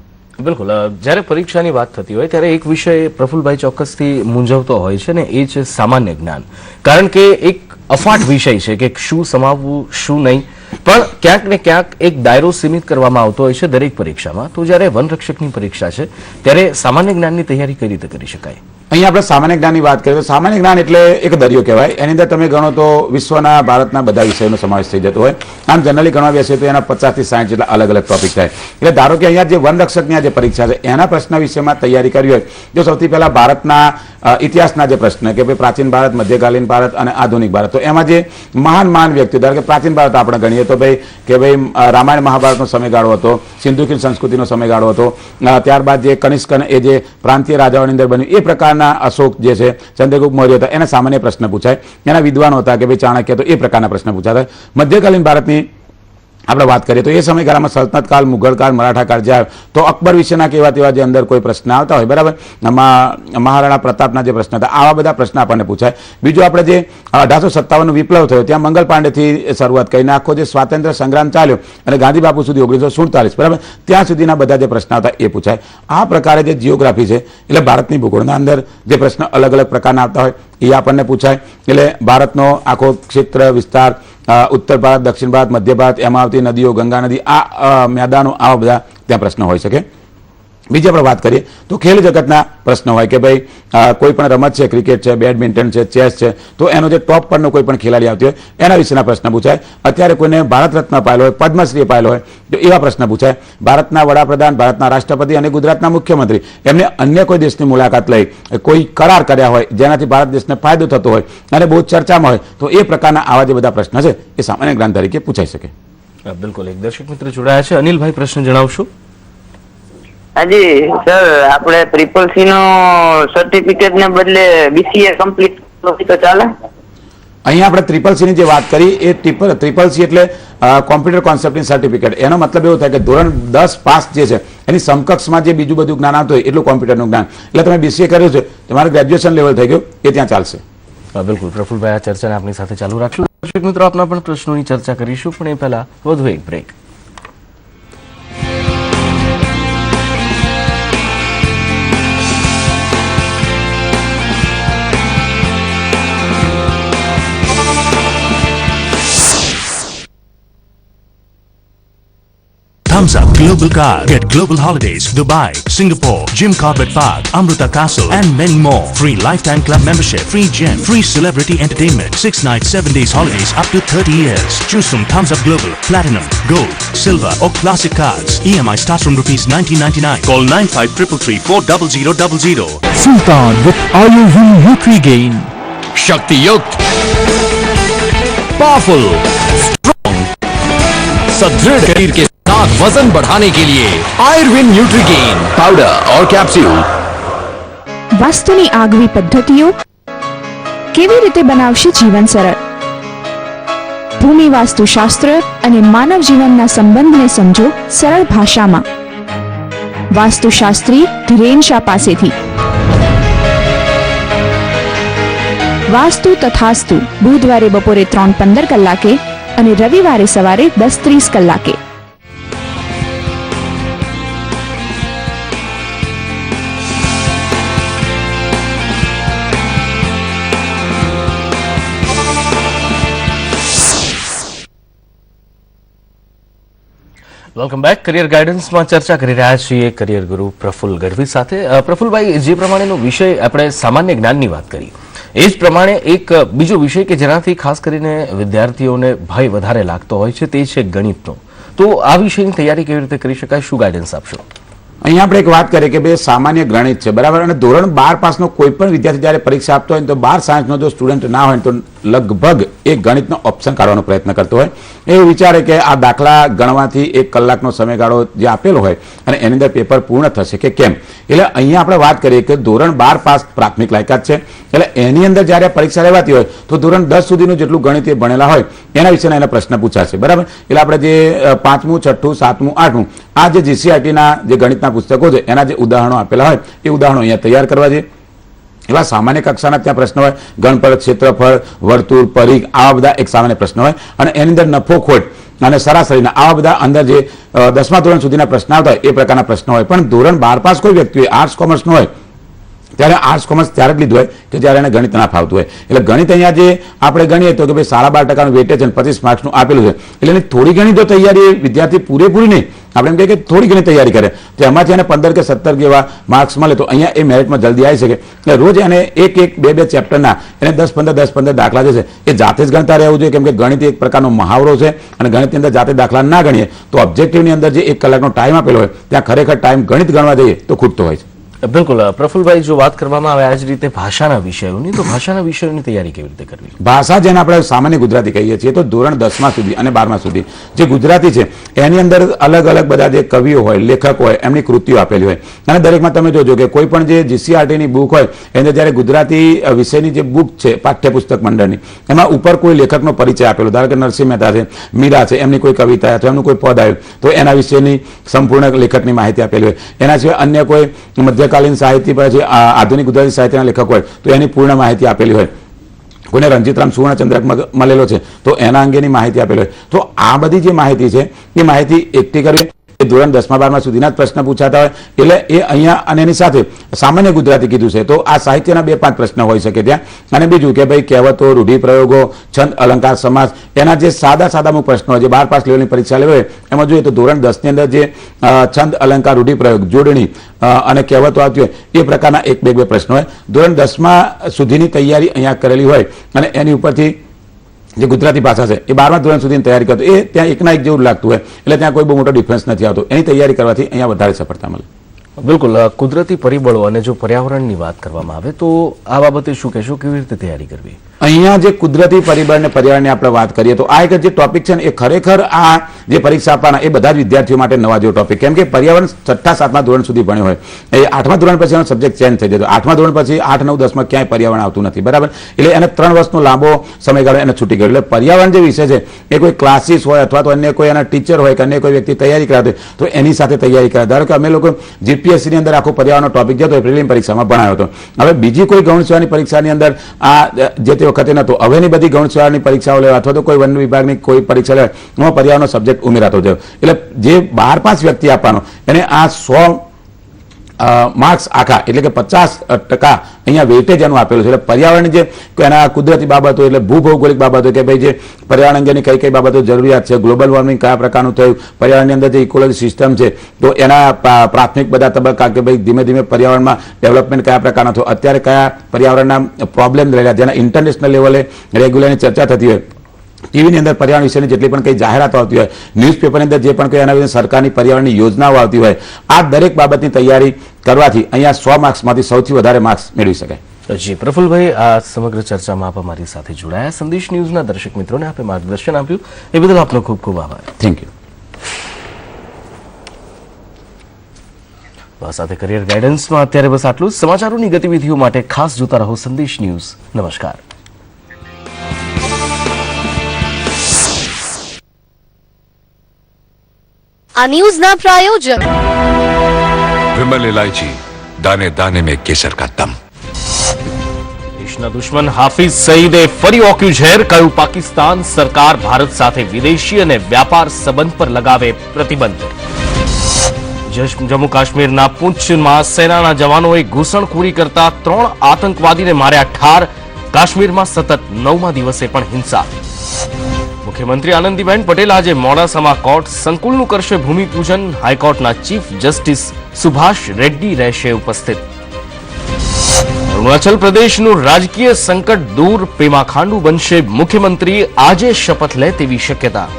S2: બિલકુલ. જ્યારે પરીક્ષાની વાત થતી હોય ત્યારે એક વિષય પ્રફુલભાઈ ચોક્કસથી મૂંઝવતો હોય છે ને એ છે સામાન્ય જ્ઞાન. કારણ કે એક અફાટ વિષય છે કે શું સમાવવું શું નહીં. પણ ક્યાંક ને ક્યાંક એક દાયરો સીમિત કરવામાં આવતો હોય છે દરેક પરીક્ષામાં. તો જ્યારે વનરક્ષકની પરીક્ષા છે ત્યારે સામાન્ય જ્ઞાનની તૈયારી કઈ રીતે કરી શકાય?
S4: અહીંયા આપણે સામાન્ય જ્ઞાનની વાત કરીએ તો સામાન્ય જ્ઞાન એટલે એક દરિયો કહેવાય. એની અંદર તમે ગણો તો વિશ્વના ભારતના બધા વિષયોનો સમાવેશ થઈ જતો હોય. આમ જનરલી ગણવા બેસીએ તો એના 50 થી 60 જેટલા અલગ અલગ ટોપિક થાય. એટલે ધારો કે અહીંયા જે વનરક્ષકની આ જે પરીક્ષા છે એના પ્રશ્ન વિષયમાં તૈયારી કરવી હોય જો સૌથી પહેલા ભારતના ઇતિહાસના જે પ્રશ્ન કે ભાઈ પ્રાચીન ભારત, મધ્યકાલીન ભારત અને આધુનિક ભારત, તો એમાં જે મહાન વ્યક્તિઓ, ધારો કે પ્રાચીન ભારત આપણે ગણીએ તો ભાઈ રામાયણ મહાભારતનો સમયગાળો હતો, સિંધુ ખીણ સંસ્કૃતિનો સમયગાળો હતો, ત્યારબાદ જે કનિષ્ક એ જે પ્રાંતીય રાજાઓની અંદર બન્યું એ પ્રકારના અશોક જે છે, ચંદ્રગુપ્ત મૌર્ય હતા, એના સામાન્ય પ્રશ્ન પૂછાય. એના વિદ્વાનો હતા કે ભાઈ ચાણક્ય, તો એ પ્રકારના પ્રશ્ન પૂછાતા. મધ્યકાલીન ભારતની આપણે વાત કરીએ તો એ સમયગાળામાં સલ્તનત કાળ, મુઘલ કાળ, મરાઠા કાળ જાય તો અકબર વિશેના કેવા તેવા જે અંદર કોઈ પ્રશ્ન આવતા હોય, બરાબર, મહારાણા પ્રતાપના જે પ્રશ્ન હતા, આવા બધા પ્રશ્ન આપણને પૂછાય. બીજું આપણે જે 1857 વિપ્લવ થયો ત્યાં મંગલ પાંડેથી શરૂઆત કરીને આખો જે સ્વાતંત્ર્ય સંગ્રામ ચાલ્યો અને ગાંધી બાપુ સુધી 1947, બરાબર, ત્યાં સુધીના બધા જે પ્રશ્ન આવતા એ પૂછાય. આ પ્રકારે જે જીઓગ્રાફી છે એટલે ભારતની ભૂગોળના અંદર જે પ્રશ્ન અલગ અલગ પ્રકારના આવતા હોય એ આપણને પૂછાય. એટલે ભારતનો આખો ક્ષેત્ર વિસ્તાર, ઉત્તર ભારત, દક્ષિણ ભારત, મધ્ય ભારત, એમાં આવતી નદીઓ, ગંગા નદી, આ મેદાનો, આવા બધા ત્યાં પ્રશ્નો હોઈ શકે. બીજી આપણે વાત કરીએ તો ખેલ જગતના પ્રશ્નો હોય કે ભાઈ કોઈ પણ રમત છે, ક્રિકેટ છે, બેડમિન્ટન છે, ચેસ છે, તો એનો જે ટોપ પરનો કોઈ પણ ખેલાડી આવતી હોય એના વિશેના પ્રશ્ન પૂછાય. અત્યારે કોઈને ભારત રત્ન અપાયેલો હોય, પદ્મશ્રી અપાયેલો હોય તો એવા પ્રશ્ન પૂછાય. ભારતના વડાપ્રધાન, ભારતના રાષ્ટ્રપતિ અને ગુજરાતના મુખ્યમંત્રી એમને અન્ય કોઈ દેશની મુલાકાત લઈ કોઈ કરાર કર્યા હોય જેનાથી ભારત દેશને ફાયદો થતો હોય અને બહુ ચર્ચામાં હોય તો એ પ્રકારના આવા જે બધા પ્રશ્ન છે એ સામાન્ય જ્ઞાન તરીકે પૂછાઈ શકે.
S2: બિલકુલ. એક દર્શક મિત્ર જોડાયા છે, અનિલભાઈ, પ્રશ્ન જણાવશો?
S8: હાજી સર, આપણે ટ્રિપલ સી નો સર્ટિફિકેટ ને બદલે બીસીએ કમ્પ્લીટ તો ચાલે?
S4: અહીંયા આપણે ટ્રિપલ સી ની જે વાત કરી એ ટ્રિપલ સી એટલે કોમ્પ્યુટર કોન્સેપ્ટની સર્ટિફિકેટ. એનો મતલબ એવો થાય કે ધોરણ 10 પાસ જે છે એની સમકક્ષમાં જે બીજું બધું જ્ઞાન આવતું હોય એટલું કોમ્પ્યુટરનું જ્ઞાન. એટલે તમે બીસીએ કર્યું છે, તમારે ગ્રેજ્યુએશન લેવલ થઈ ગયું, એ ત્યાં ચાલશે.
S2: બિલકુલ પ્રફુલભાઈ, આ ચર્ચાને આપની સાથે ચાલુ રાખશું. દર્શક મિત્રો, આપના પણ પ્રશ્નોની ચર્ચા કરીશું, પણ એ પહેલા વધુ એક break.
S12: Thumbs Up Global Card. Get global holidays, Dubai, Singapore, Jim Corbett Park, Amrita Castle, and many more. Free lifetime club membership, free gym, free celebrity entertainment, 6 nights, 7 days holidays up to 30 years. Choose from Thumbs Up Global, Platinum, Gold, Silver, or Classic cards. EMI starts from ₹1999. Call 9533340000.
S14: Sultan with Ayurveda Nutrigain. Shakti Yukt. Powerful. Strong. सदृढ़ शरीर के साथ वजन बढ़ाने के लिए आयुर्वेद न्यूट्रीगेन पाउडर और कैप्सूल.
S15: વાસ્તુની આગવી પદ્ધતિઓ કેવી રીતે બનાવશે જીવન સરળ? ભૂમિ વાસ્તુશાસ્ત્ર અને માનવ જીવનના સંબંધને સમજો સરળ ભાષામાં. વાસ્તુશાસ્ત્રી ધીરેન શાહ પાસેથી. વાસ્તુ તથાસ્તુ બુધવારે બપોરે 3:15 કલાકે અને રવિવારે સવારે 10:30 કલાકે.
S2: Welcome back. કરિયર ગાઈડન્સમાં ચર્ચા કરી રહ્યા છીએ કરિયર ગુરુ પ્રફુલ ગઢવી સાથે. પ્રફુલભાઈ, જે પ્રમાણેનો વિષય આપણે સામાન્ય જ્ઞાનની વાત કરી, એ જ પ્રમાણે એક બીજો વિષય કે જેનાથી ખાસ કરીને વિદ્યાર્થીઓને ભય વધારે લાગતો હોય છે તે છે ગણિતનો. તો આ વિષયની તૈયારી કેવી રીતે કરી શકાય, શું ગાઈડન્સ આપશો?
S4: અહીંયા આપણે એક વાત કરીએ કે ભાઈ સામાન્ય ગણિત છે, બરાબર, અને ધોરણ 12 પાસનો કોઈ પણ વિદ્યાર્થી જ્યારે પરીક્ષા આપતો હોય તો 12 સાયન્સનો જો સ્ટુડન્ટ ના હોય તો લગભગ એ ગણિતનો ઓપ્શન કાઢવાનો પ્રયત્ન કરતો હોય. એ વિચારે કે આ દાખલા ગણવાથી 1 કલાકનો સમયગાળો જે આપેલો હોય અને એની અંદર પેપર પૂર્ણ થશે કે કેમ. એટલે અહીંયા આપણે વાત કરીએ કે ધોરણ 12 પાસ પ્રાથમિક લાયકાત છે, એટલે એની અંદર જ્યારે પરીક્ષા લેવાતી હોય તો ધોરણ 10 સુધીનું જેટલું ગણિત એ ભણેલા હોય એના વિશેના એના પ્રશ્ન પૂછાશે, બરાબર. એટલે આપણે જે 5મું, 6ઠું, 7મું, 8મું આ જે જીસીઆરટીના જે ગણિતના પુસ્તકો છે એના જે ઉદાહરણો આપેલા હોય એ ઉદાહરણો અહીંયા તૈયાર કરવા જોઈએ. એવા સામાન્ય કક્ષાના ત્યાં પ્રશ્ન હોય, ગણપત, ક્ષેત્રફળ, વર્તુળ, પરિઘ, આવા બધા એક સામાન્ય પ્રશ્ન હોય અને એની અંદર નફો ખોટ અને સરાસરીના આવા બધા અંદર જે 10મા ધોરણ સુધીના પ્રશ્ન આવતા હોય એ પ્રકારના પ્રશ્નો હોય. પણ ધોરણ 12 પાસ કોઈ વ્યક્તિ હોય, આર્ટ્સ કોમર્સનો હોય, ત્યારે આર્ટ્સ કોમર્સ ત્યારે જ લીધું હોય કે જ્યારે એને ગણિત ના ફાવતું હોય. એટલે ગણિત અહીંયા જે આપણે ગણીએ તો કે ભાઈ 12.5% વેટેજ અને 25 માર્ક્સનું આપેલું છે, એટલે એની થોડી ઘણી જો તૈયારી વિદ્યાર્થી પૂરેપૂરી નહીં, આપણે એમ કહીએ કે થોડી ઘણી તૈયારી કરે તો એમાંથી એને 15 કે 17 જેવા માર્ક્સ મળે તો અહીંયા એ મેરિટમાં જલ્દી આવી શકે. એટલે રોજ એને એક બે ચેપ્ટરના એને 10-15 દાખલા જે છે એ જાતે જ ગણતા રહેવું જોઈએ, કેમ કે ગણિત એક પ્રકારનો મહાવરો છે અને ગણિતની અંદર જાતે દાખલા ના ગણીએ તો ઓબ્જેક્ટિવની અંદર જે 1 કલાકનો ટાઈમ આપેલો હોય ત્યાં ખરેખર ટાઈમ ગણિત ગણવા જઈએ તો ખૂટતો હોય છે.
S2: બિલકુલ પ્રફુલભાઈ, જો વાત કરવામાં આવે આ જ રીતે ભાષાના વિષયોની, તો ભાષાના વિષયોની તૈયારી કેવી રીતે કરવી?
S4: ભાષા જેને આપણે સામાન્ય ગુજરાતી કહીએ છીએ તો ધોરણ 10મા સુધી અને 12મા સુધી જે ગુજરાતી છે એની અંદર અલગ અલગ બધા જે કવિઓ હોય, લેખક હોય, એમની કૃતિઓ આપેલી હોય અને દરેકમાં તમે જોજો કે કોઈ પણ જે જીસીઆરટીની બુક હોય એની અંદર જ્યારે ગુજરાતી વિષયની જે બુક છે પાઠ્યપુસ્તક મંડળની, એમાં ઉપર કોઈ લેખકનો પરિચય આપેલો, ધારો કે નરસિંહ મહેતા છે, મીરા છે, એમની કોઈ કવિતા અથવા એમનું કોઈ પદ આવ્યું તો એના વિશેની સંપૂર્ણ લેખકની માહિતી આપેલી હોય. એના સિવાય અન્ય કોઈ મધ્યકાલીન સાહિત્ય પછી આધુનિક ગુજરાતી સાહિત્યના લેખક હોય તો એની પૂર્ણ માહિતી આપેલી હોય. કોઈને રણજીતરામ સુવર્ણચંદ્રક મળેલો છે તો એના અંગેની માહિતી આપેલી હોય. તો આ બધી જે માહિતી છે એ માહિતી એકઠી કરવી. ધોરણ 10મા-12મા સુધીના જ પ્રશ્ન પૂછાતા હોય એટલે એ અહીંયા અને એની સાથે સામાન્ય ગુજરાતી કીધું છે તો આ સાહિત્યના 2-5 પ્રશ્ન હોઈ શકે ત્યાં. અને બીજું કે ભાઈ કહેવતો, રૂઢિપ્રયોગો, છંદ, અલંકાર, સમાસ, એના જે સાદા અમુક પ્રશ્નો જે 12 પાસ લેવલની પરીક્ષા લેવાય હોય એમાં જોઈએ તો ધોરણ 10ની અંદર જે છંદ, અલંકાર, રૂઢિપ્રયોગ, જોડણી અને કહેવતો આવતી હોય એ પ્રકારના 1-2 પ્રશ્નો હોય. ધોરણ 10મા સુધીની તૈયારી અહીંયા કરેલી હોય અને એની ઉપરથી જે ગુજરાતી ભાષા છે એ 12મા ધોરણ સુધીની તૈયારી કરતો એ ત્યાં એકના એક જેવું લાગતું હોય એટલે ત્યાં કોઈ બહુ મોટો ડિફરન્સ નથી આવતો. એની તૈયારી કરવાથી અહીંયા વધારે સફળતા મળે.
S2: બિલકુલ. કુદરતી પરિબળો અને જો પર્યાવરણની વાત કરવામાં આવે તો આ બાબતે શું કહેશો, કેવી રીતે તૈયારી કરવી?
S4: અહીંયા જે કુદરતી પરિબળ અને પર્યાવરણની આપણે વાત કરીએ તો આ એક જે ટોપિક છે ને એ ખરેખર આ જે પરીક્ષા આપવાના એ બધા જ વિદ્યાર્થીઓ માટે નવા જેવો ટોપિક, કેમ કે પર્યાવરણ 6ઠા-7મા ધોરણ સુધી ભણ્યો હોય એ 8મા ધોરણ પછી એનો સબ્જેક્ટ ચેન્જ થઈ જતો. 8મા ધોરણ પછી 8, 9, 10માં ક્યાંય પર્યાવરણ આવતું નથી, બરાબર? એટલે એને 3 વર્ષનો લાંબો સમયગાળો એને છૂટી ગયો. એટલે પર્યાવરણ જે વિષય છે એ કોઈ ક્લાસીસ હોય અથવા તો અન્ય કોઈ એના ટીચર હોય કે અન્ય કોઈ વ્યક્તિ તૈયારી કરાવે તો એની સાથે તૈયારી કરાવે. ધારો કે અમે લોકો જીપીએસસીની અંદર આખો પર્યાવરણનો ટોપિક જતો પ્રિલિમ પરીક્ષામાં ભણાયો હતો. હવે બીજી કોઈ ગૌણ સેવાની પરીક્ષાની અંદર આ જે તે વખતે નહોતો. હવેની બધી ગૌણ સેવાની પરીક્ષાઓ લેવા અથવા તો કોઈ વન વિભાગની કોઈ પરીક્ષા લેવા એમાં પર્યાવરણનો સબ્જેક્ટ ઉમેરાતો થયો. એટલે જે 12 પાસ વ્યક્તિ આપવાનો એને આ 100 માર્ક્સ આખા એટલે કે 50% અહીંયા વેઇટેજ એનું આપેલું છે. એટલે પર્યાવરણની જે એના કુદરતી બાબતો એટલે ભૂભૌગોલિક બાબતો કે ભાઈ જે પર્યાવરણ અંગેની કઈ બાબતો જરૂરિયાત છે, ગ્લોબલ વોર્મિંગ કયા પ્રકારનું થયું, પર્યાવરણની અંદર જે ઇકોલોજી સિસ્ટમ છે તો એના પ્રાથમિક બધા તબક્કા કે ભાઈ ધીમે ધીમે પર્યાવરણમાં ડેવલપમેન્ટ કયા પ્રકારનો થયો, અત્યારે કયા પર્યાવરણના પ્રોબ્લેમ રહેલા જેના ઇન્ટરનેશનલ લેવલે રેગ્યુલરની ચર્ચા થતી હોય, ટીવીની અંદર પર્યાવરણ વિશેની જેટલી પણ કંઈ જાહેરાતો આવતી હોય, ન્યૂઝપેપરની અંદર જે પણ કોઈ એના વિશે સરકારની પર્યાવરણની યોજનાઓ આવતી હોય, આ દરેક બાબતની તૈયારી કરવાથી અહીંયા 100 માર્ક્સમાંથી સૌથી વધારે માર્ક્સ મેળવી શકાય.
S2: જી પ્રફુલભાઈ, આ સમગ્ર ચર્ચામાં આપ અમારી સાથે જોડાયા, સંદેશ ન્યૂઝના દર્શક મિત્રોને આપે માર્ગદર્શન આપ્યું એ બદલ આપનો ખૂબ ખૂબ આભાર.
S4: Thank you.
S2: આ સાથે કરિયર ગાઈડન્સમાં અત્યારે બસ આટલું જ. સમાચારોની ગતિવિધિઓ માટે ખાસ જોતા રહો સંદેશ ન્યૂઝ. નમસ્કાર.
S10: આ ન્યૂઝના પ્રાયોજક
S16: विमल इलायची दाने दाने में केसर का दम.
S2: દેશના દુશ્મન હાફિઝ સઈદે ફરી ઓક્યું ઝેર, કહ્યું પાકિસ્તાન સરકાર ભારત સાથે વિદેશી અને વ્યાપાર સંબંધ પર લગાવે પ્રતિબંધ. જમ્મુ કાશ્મીરના પૂંછમાં સેનાના જવાનોએ ઘૂસણખોરી કરતા 3 આતંકવાદીને માર્યા ઠાર. કાશ્મીરમાં સતત 9મા દિવસે પણ હિંસા. મુખ્યમંત્રી આનંદીબેન પટેલ આજે મોડાસામાં કોર્ટ સંકુલનું કરશે ભૂમિપૂજન. હાઈકોર્ટના ચીફ જસ્ટિસ સુભાષ રેડ્ડી રહેશે ઉપસ્થિત. અરુણાચલ પ્રદેશનું રાજકીય સંકટ દૂર, પેમા ખાંડુ બનશે મુખ્યમંત્રી. આજે શપથ લે તેવી શક્યતા.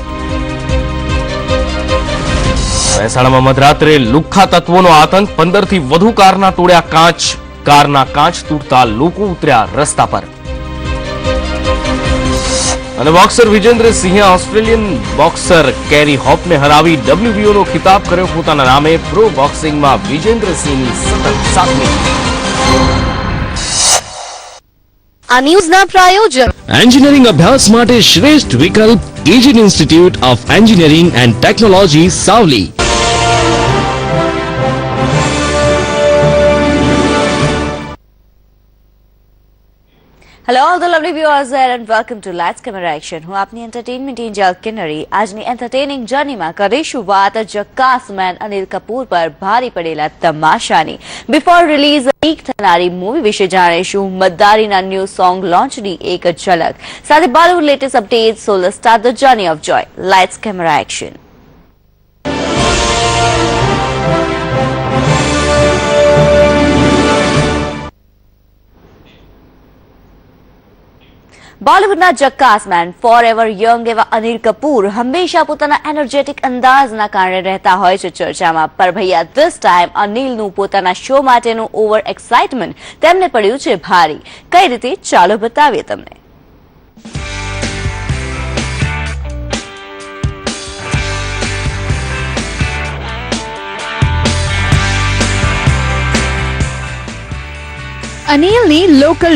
S2: મહેસાણામાં મધરાત્રે લુખ્ખા તત્વોનો આતંક, 15થી વધુ કારના તોડ્યા કાચ. કારના કાચ તૂટતા લોકો ઉતર્યા રસ્તા પર. અને બોક્સર વિજેન્દ્ર સિંહે ઓસ્ટ્રેલિયન બોક્સર કેરી હોપને હરાવી WBOનો ખિતાબ કર્યો પોતાના નામે. પ્રો બોક્સિંગમાં વિજેન્દ્ર સિંહની સતત 7મી.
S10: આ ન્યૂઝના પ્રાયોજક
S14: એન્જિનિયરિંગ અભ્યાસ માટે શ્રેષ્ઠ વિકલ્પ એજિન institute of engineering and technology Savli.
S10: Hello all the lovely viewers and welcome to lights camera action. હું આપની એન્ટરટેનમેન્ટ એન્જલ કિન્નરી. આજની એન્ટરટેનિંગ જર્નીમાં કરીશું વાત જક્કાસ મેન અનિલ કપૂર પર ભારી પડેલા તમાશાની. બિફોર રિલીઝ લીક થનારી મૂવી વિશે જાણીશું મદ્દારીના ન્યૂ સોંગ લોન્ચની એક ઝલક સાથે Bollywood latest update. So let's start the journey of joy. Lights camera action. બોલિવૂડના જક્કાસ મેન ફોર એવર યંગ એવા અનિલ કપૂર હંમેશા પોતાના એનર્જેટિક અંદાજના કારણે રહેતા હોય છે ચર્ચામાં. પર ભૈયા ધીસ ટાઈમ અનિલનું પોતાના શો માટેનું ઓવર એક્સાઇટમેન્ટ તેમને પડ્યું છે ભારી. કઈ રીતે ચાલો બતાવીએ તમને.
S15: અનિલની લોકલ